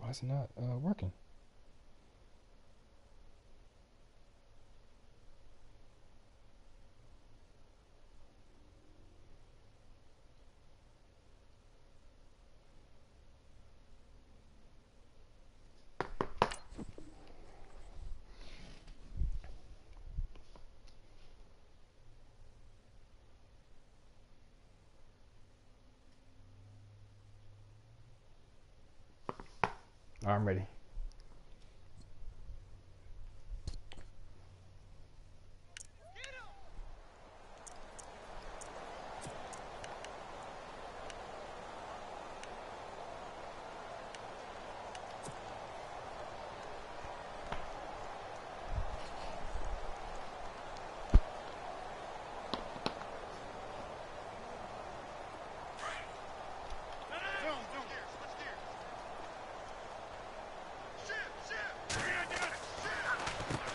Why is it not working? I'm ready.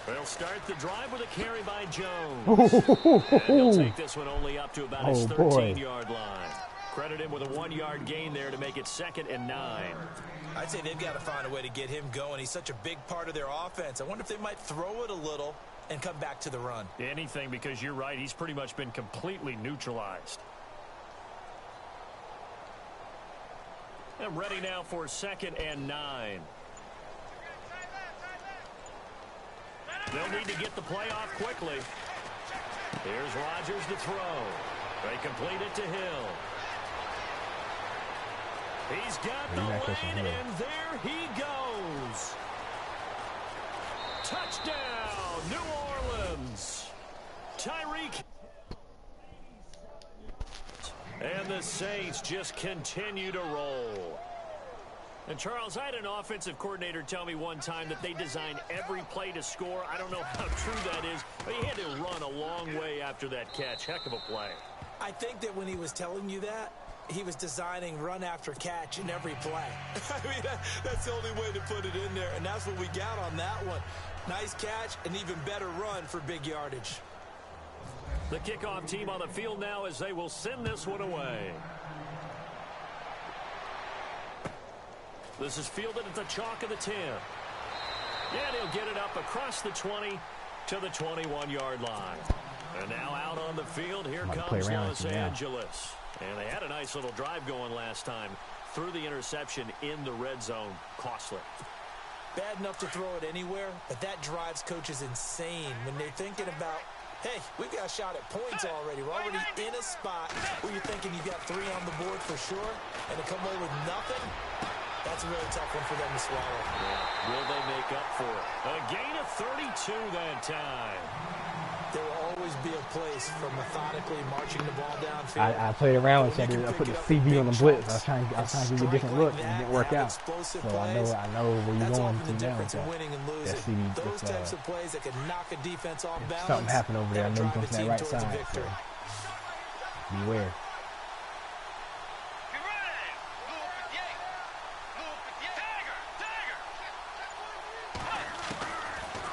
They'll start the drive with a carry by Jones. And he'll take this one only up to about his 13-yard line. Credit him with a 1-yard gain there to make it 2nd and 9. I'd say they've got to find a way to get him going. He's such a big part of their offense. I wonder if they might throw it a little and come back to the run. Anything, because you're right. He's pretty much been completely neutralized. And ready now for 2nd and 9. They'll need to get the play off quickly. Here's Rodgers to throw. They complete it to Hill. He's got the lane, and there he goes. Touchdown, New Orleans. Tyreek. And the Saints just continue to roll. And, Charles, I had an offensive coordinator tell me one time that they design every play to score. I don't know how true that is, but he had to run a long way after that catch. Heck of a play. I think that when he was telling you that, he was designing run after catch in every play. I mean, that's the only way to put it in there, and that's what we got on that one. Nice catch, an even better run for big yardage. The kickoff team on the field now as they will send this one away. This is fielded at the chalk of the 10. And he'll get it up across the 20 to the 21-yard line. And now out on the field, here comes Los Angeles. And they had a nice little drive going last time. Threw the interception in the red zone. Costly. Bad enough to throw it anywhere, but that drives coaches insane when they're thinking about, hey, we've got a shot at points already. We're already in a spot where you're thinking you've got 3 on the board for sure, and to come away with nothing, that's a really tough one for them to swallow. Yeah. Will they make up for it? A gain of 32 that time. There will always be a place for methodically marching the ball downfield. I played around with that. I put the CB on the blitz. I was trying to give you a different look, and it didn't work out. So I know where you're going to now. That CB, those types of plays that can knock a defense off balance. Something happened over there. I know you're going to that right side. So beware.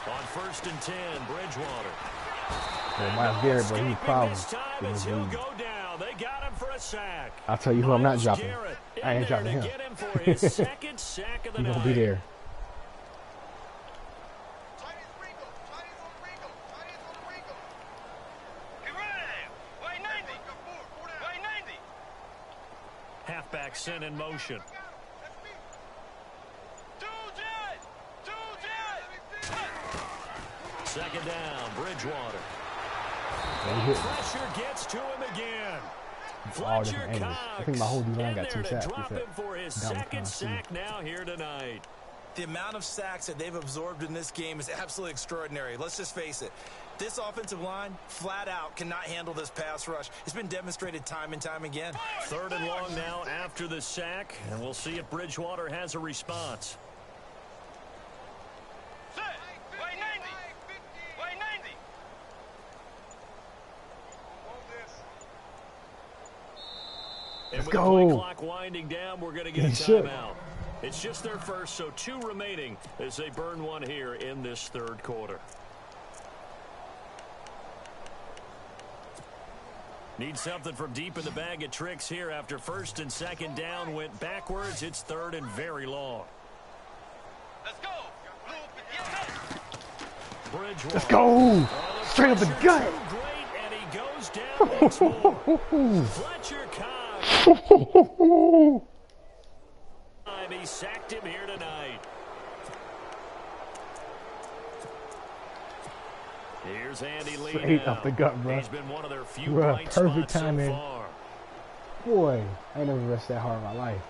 On 1st and 10, Bridgewater. Well, Myles Garrett, but he's problems. He'll go down. They got him for a sack. I'll tell you who I'm not dropping. I ain't dropping him. His 2nd sack of the night. He's going to be there. Halfback sent in motion. Second down, Bridgewater. Pressure gets to him again. Fletcher Cox. I think my whole D-line got 2 sacks. Drop him for his 2nd sack now here tonight. The amount of sacks that they've absorbed in this game is absolutely extraordinary. Let's just face it. This offensive line, flat out, cannot handle this pass rush. It's been demonstrated time and time again. 3rd and long now after the sack, and we'll see if Bridgewater has a response. Let's and with go. the play clock winding down, we're going to get a timeout. It's just their first, so 2 remaining as they burn one here in this 3rd quarter. Need something from deep in the bag of tricks here after 1st and 2nd down went backwards. It's 3rd and very long. Let's go. Straight up the gut. And he goes down once more. Fletcher Cox. He sacked him here tonight. Here's Andy Lee. Straight up the gut, bro. He's been one of their few Bro, bright perfect spots timing. so far. Boy, I ain't never rushed that hard in my life.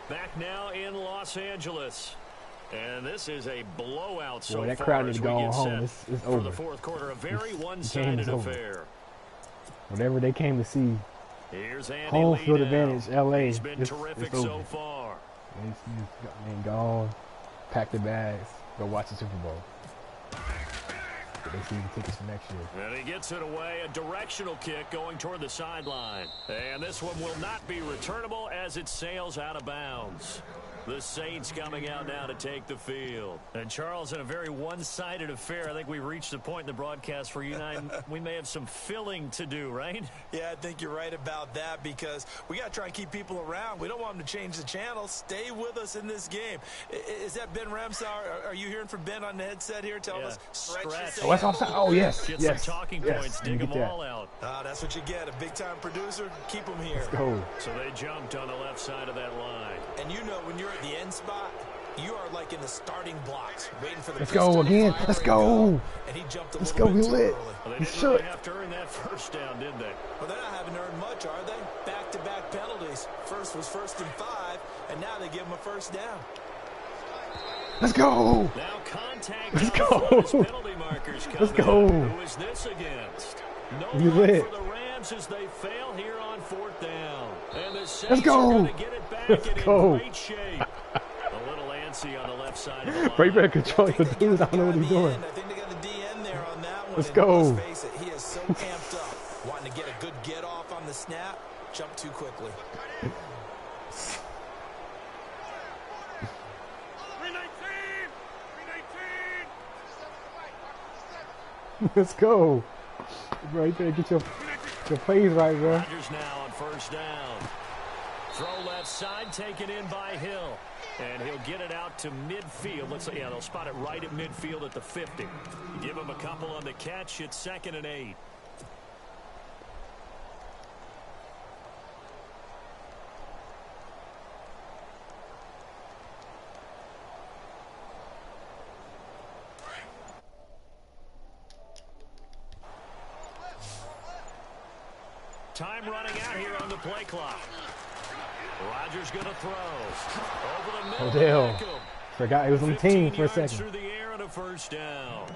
Back now in Los Angeles. And this is a blowout so Boy, that far crowd as is we going get home. set It's for over. the fourth quarter. A very This one-sided game is over. affair. Whatever they came to see, Here's Andy home Lee field now. advantage, LA. He's been terrific it's over. so far. It's gone. Pack the bags. Go watch the Super Bowl. They see the tickets for next year. And he gets it away. A directional kick going toward the sideline. And this one will not be returnable as it sails out of bounds. The Saints coming out now to take the field. And Charles, in a very one-sided affair, I think we reached the point in the broadcast where you and I, we may have some filling to do, right? Yeah, I think you're right about that because we got to try and keep people around. We don't want them to change the channel. Stay with us in this game. Is that Ben Ramsauer? Are you hearing from Ben on the headset here telling us stretch? Oh, that's offside. Oh, yes. Get yes. some talking yes. points, dig them all out. That's what you get. A big-time producer, keep them here. Let's go. So they jumped on the left side of that line. And you know when you're at the end spot, you are like in the starting blocks, waiting for the Let's go again. Let's go. And he jumped a Let's little go. bit We too lit. early. Well, they We didn't should. really have to earn that first down, did they? Well, they're not having earned much, are they? Back-to-back penalties. First was 1st and 5, and now they give them a first down. Let's go. Now contact. Let's on go. as penalty markers come Let's go. in. Who is this against? No You run lit. for the Rams as they fail here on 4th down. And the Saints Let's go. are going to get it back Let's and go. in great shape. A little antsy on the left side of the line. Bro, you better control your dudes. I don't know what he's doing. I think they got the DN there on that one. Let's And go. Let's face it, he is so amped up, wanting to get a good get off on the snap, jump too quickly. Let's go. Bro, you better get your plays right, bro. Rodgers now on 1st down. Throw left side taken in by Hill. And he'll get it out to midfield. Looks like, yeah, they'll spot it right at midfield at the 50. Give him a couple on the catch. It's 2nd and 8. Time running out here on the play clock. Rodgers going to throw. Over the middle. Odell. Forgot he was on the team for a 15 yards second. through the air and a 1st down.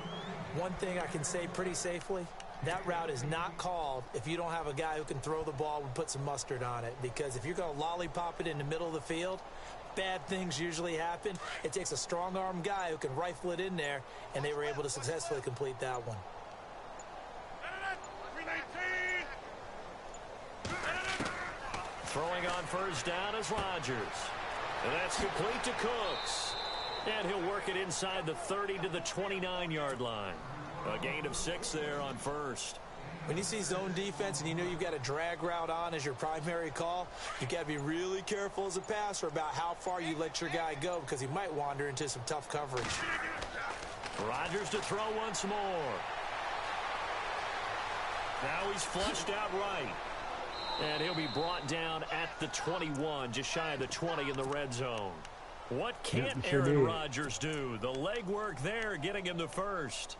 One thing I can say pretty safely, that route is not called if you don't have a guy who can throw the ball and put some mustard on it. Because if you're going to lollipop it in the middle of the field, bad things usually happen. It takes a strong-arm guy who can rifle it in there, and they were able to successfully complete that one. Throwing on 1st down is Rodgers. And that's complete to Cooks. And he'll work it inside the 30 to the 29-yard line. A gain of 6 there on 1st. When you see zone defense and you know you've got a drag route on as your primary call, you've got to be really careful as a passer about how far you let your guy go because he might wander into some tough coverage. Rodgers to throw once more. Now he's flushed out right. And he'll be brought down at the 21, just shy of the 20 in the red zone. What can't Aaron Rodgers do? The legwork there getting him the 1st.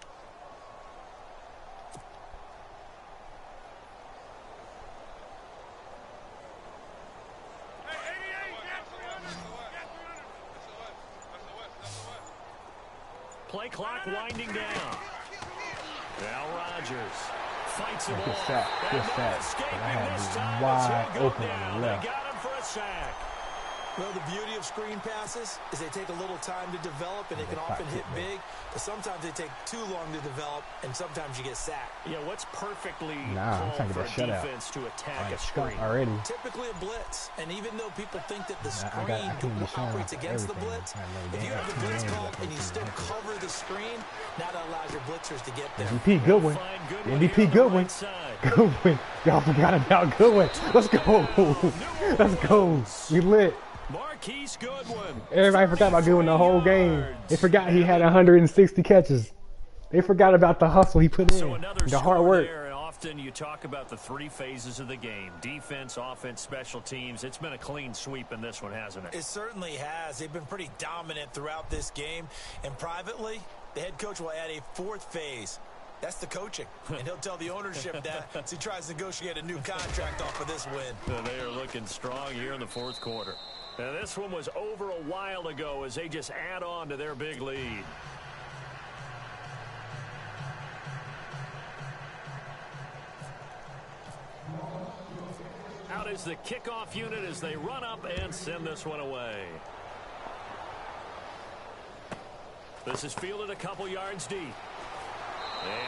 Play clock winding down. Now Rodgers fights it Good off. sack. Good sack. But I had wide open on the left. They got him for a sack. Well, the beauty of screen passes is they take a little time to develop, and they can often hit big, but sometimes they take too long to develop, and sometimes you get sacked. Yeah, what's perfectly I'm trying called to for get a that shutout. defense to attack a Like, screen? already. Typically a blitz, and even though people think that the I screen can be showing operates against the everything. blitz, I know if you that. have the blitz Yeah, called yeah, and you still yeah. cover the screen, now that allows your blitzers to get there. MVP Goodwin. Find Goodwin here MVP on the Goodwin. right side. Goodwin. Y'all forgot about Goodwin. Let's go. Let's go. We lit. Marquise Goodwin. Everybody forgot about Goodwin the whole game. They forgot he had 160 catches. They forgot about the hustle he put in, the hard work. There, often you talk about the 3 phases of the game: defense, offense, special teams. It's been a clean sweep in this one, hasn't it? It certainly has. They've been pretty dominant throughout this game. And privately, the head coach will add a 4th phase. That's the coaching. And he'll tell the ownership that as he tries to negotiate a new contract off of this win. They are looking strong here in the 4th quarter. Now, this one was over a while ago as they just add on to their big lead. Out is the kickoff unit as they run up and send this one away. This is fielded a couple yards deep.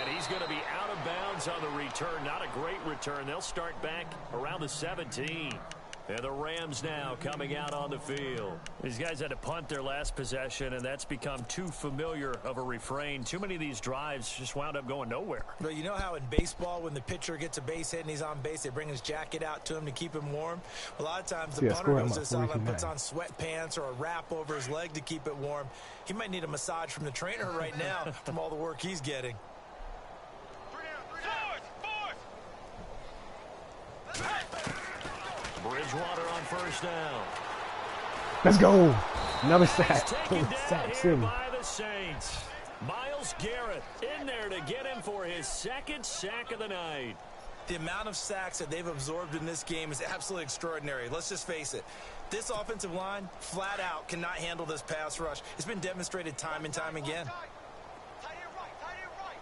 And he's going to be out of bounds on the return. Not a great return. They'll start back around the 17. And the Rams now coming out on the field. These guys had to punt their last possession, and that's become too familiar of a refrain. Too many of these drives just wound up going nowhere. But you know how in baseball, when the pitcher gets a base hit and he's on base, they bring his jacket out to him to keep him warm? A lot of times the punter goes to the sideline, puts on sweatpants or a wrap over his leg to keep it warm. He might need a massage from the trainer right now from all the work he's getting. Bridgewater on first down. Let's go. Another sack. Sack city. By the Saints. Myles Garrett in there to get him for his 2nd sack of the night. The amount of sacks that they've absorbed in this game is absolutely extraordinary. Let's just face it. This offensive line, flat out, cannot handle this pass rush. It's been demonstrated time and time again. Tight end right.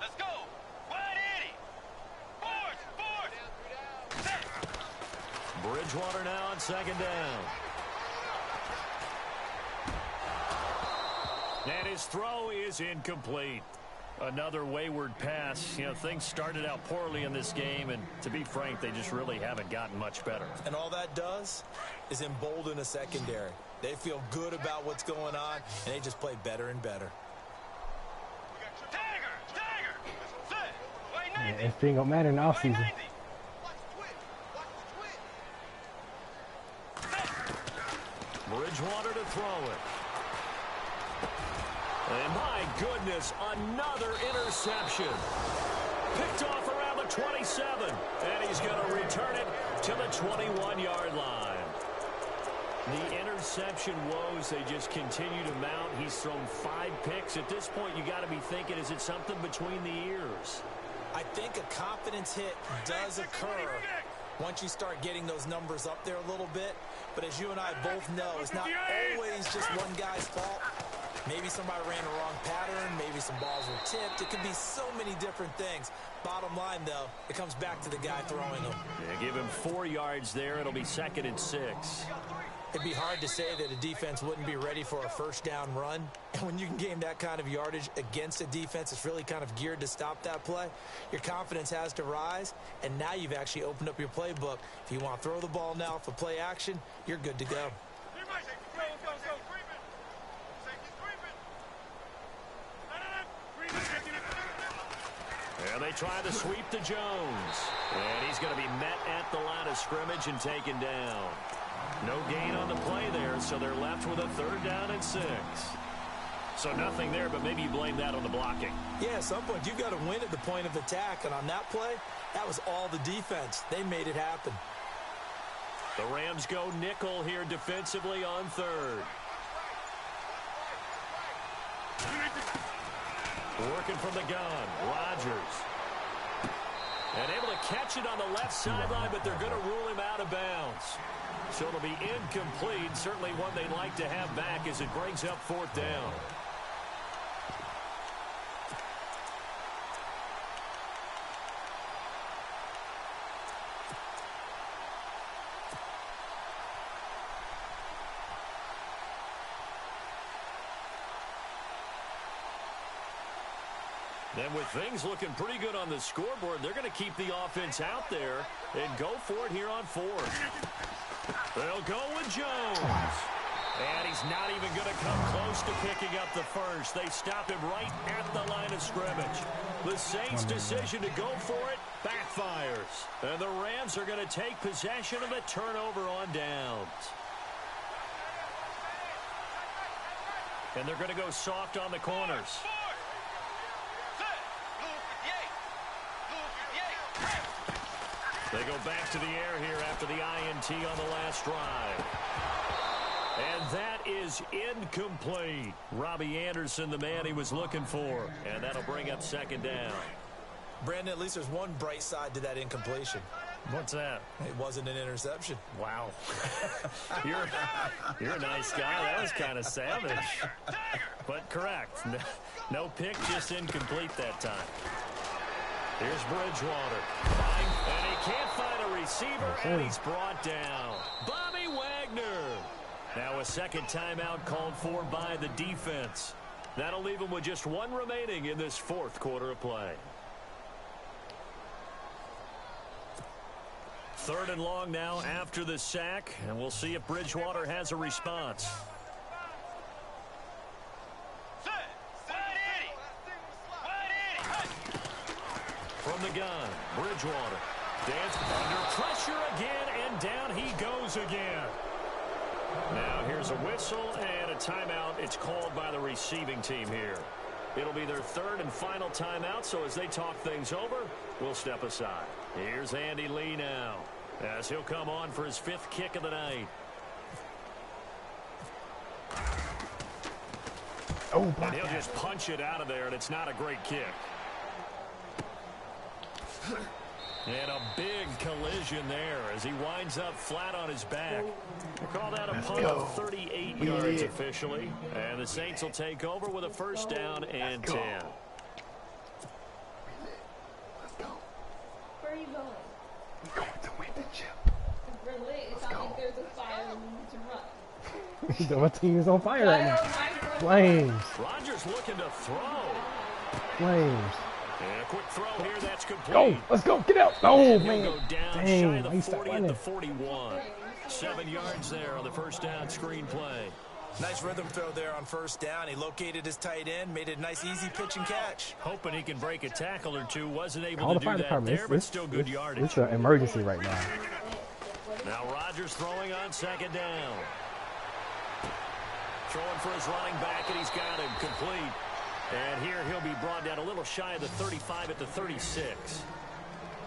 Let's go. Bridgewater now on 2nd down. And his throw is incomplete. Another wayward pass. You know, things started out poorly in this game, and to be frank, they just really haven't gotten much better. And all that does is embolden a secondary. They feel good about what's going on, and they just play better and better. Yeah, it ain't gonna matter in the offseason. Bridgewater to throw it. And my goodness, another interception. Picked off around the 27. And he's going to return it to the 21-yard line. The interception woes, they just continue to mount. He's thrown 5 picks. At this point, you got to be thinking, is it something between the ears? I think a confidence hit does occur once you start getting those numbers up there a little bit. But as you and I both know, it's not always just one guy's fault. Maybe somebody ran the wrong pattern. Maybe some balls were tipped. It could be so many different things. Bottom line, though, it comes back to the guy throwing them. Yeah, give him 4 yards there. It'll be 2nd and 6. It'd be hard to say that a defense wouldn't be ready for a first down run. And when you can gain that kind of yardage against a defense that's really kind of geared to stop that play, your confidence has to rise. And now you've actually opened up your playbook. If you want to throw the ball now for play action, you're good to go. And they try to sweep to Jones. And he's going to be met at the line of scrimmage and taken down. No gain on the play there, so they're left with a 3rd down and 6. So nothing there, but maybe you blame that on the blocking. Yeah, at some point you've got to win at the point of attack. And on that play, that was all the defense. They made it happen. The Rams go nickel here defensively on 3rd. Working from the gun, Rodgers. And able to catch it on the left sideline, but they're going to rule him out of bounds. So it'll be incomplete. Certainly one they'd like to have back as it brings up 4th down. And with things looking pretty good on the scoreboard, they're going to keep the offense out there and go for it here on 4th. They'll go with Jones. And he's not even going to come close to picking up the first. They stop him right at the line of scrimmage. The Saints' decision to go for it backfires. And the Rams are going to take possession of the turnover on downs. And they're going to go soft on the corners. They go back to the air here after the INT on the last drive. And that is incomplete. Robbie Anderson, the man he was looking for. And that'll bring up second down. Brandon, at least there's one bright side to that incompletion. What's that? It wasn't an interception. Wow. You're a nice guy. That was kind of savage. But correct. No pick, just incomplete that time. Here's Bridgewater. And he can't find a receiver, and he's brought down. Bobby Wagner. Now a second timeout called for by the defense. That'll leave him with just one remaining in this fourth quarter of play. Third and long now after the sack, and we'll see if Bridgewater has a response. From the gun, Bridgewater. Dance under pressure again, and down he goes again. Now here's a whistle and a timeout. It's called by the receiving team here. It'll be their third and final timeout, so as they talk things over, we'll step aside. Here's Andy Lee now, as he'll come on for his fifth kick of the night. Oh, and he'll just punch it out of there, and it's not a great kick. And a big collision there as he winds up flat on his back. We'll call that a punt of 38 yards officially. And the Saints will take over with a first down and 10. Where are you going? We're going to win the chip. Really? It's not like there's a fire and you need to run. My team is on fire right now. Flames. Rodgers looking to throw. Flames. And a quick throw here, that's complete. Go, let's go, get out. Oh, and man. Go down Dang, shy of the I used to 40 run at the it. 41. 7 yards there on the first down screen play. Nice rhythm throw there on first down. He located his tight end, made it a nice easy pitch and catch. Hoping he can break a tackle or two. Wasn't able All to the do fire that department. there, but still good yardage. It's an emergency right now. Now Rodgers throwing on second down. Throwing for his running back, and he's got him complete. And here he'll be brought down a little shy of the 35 at the 36.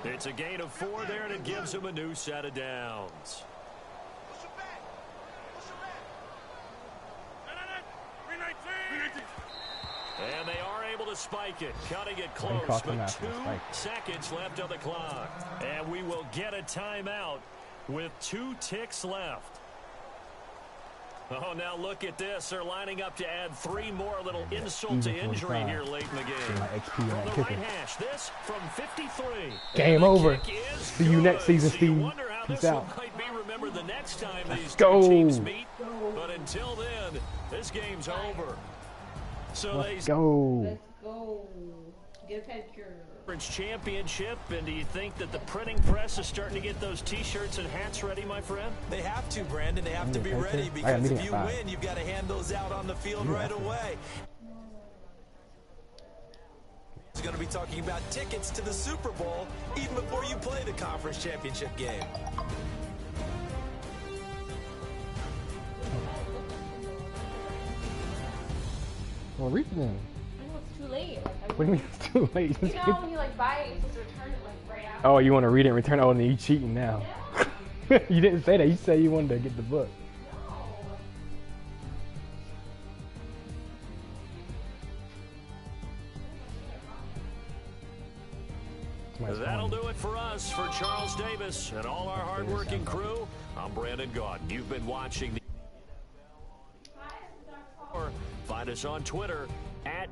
It's a gain of 4 there, and it gives him a new set of downs. And they are able to spike it, cutting it close, but 2 seconds left on the clock. And we will get a timeout with 2 ticks left. Oh, now look at this. They're lining up to add 3 more. A little insult to injury here late in the game. From the right hash, this from 53. Game over. See you next season, Steve. Peace out. Might be remembered the next time these two teams meet. But until then, this game's over. So Let's go. Let's go. Get a pedicure. Championship, and do you think that the printing press is starting to get those T-shirts and hats ready, my friend? They have to, Brandon. They have to be ready because if you win, you've got to hand those out on the field right away. He's going to be talking about tickets to the Super Bowl even before you play the conference championship game. Well, read them. I know it's too late. What do you mean it's too late? You know when you like buy it, you're supposed to return it like right after. Oh, you want to read it and return it? Oh, then you cheating now. Yeah. You didn't say that. You said you wanted to get the book. That'll do it for us. For Charles Davis and all our hardworking crew, I'm Brandon Gaudin. You've been watching the... Find us on Twitter at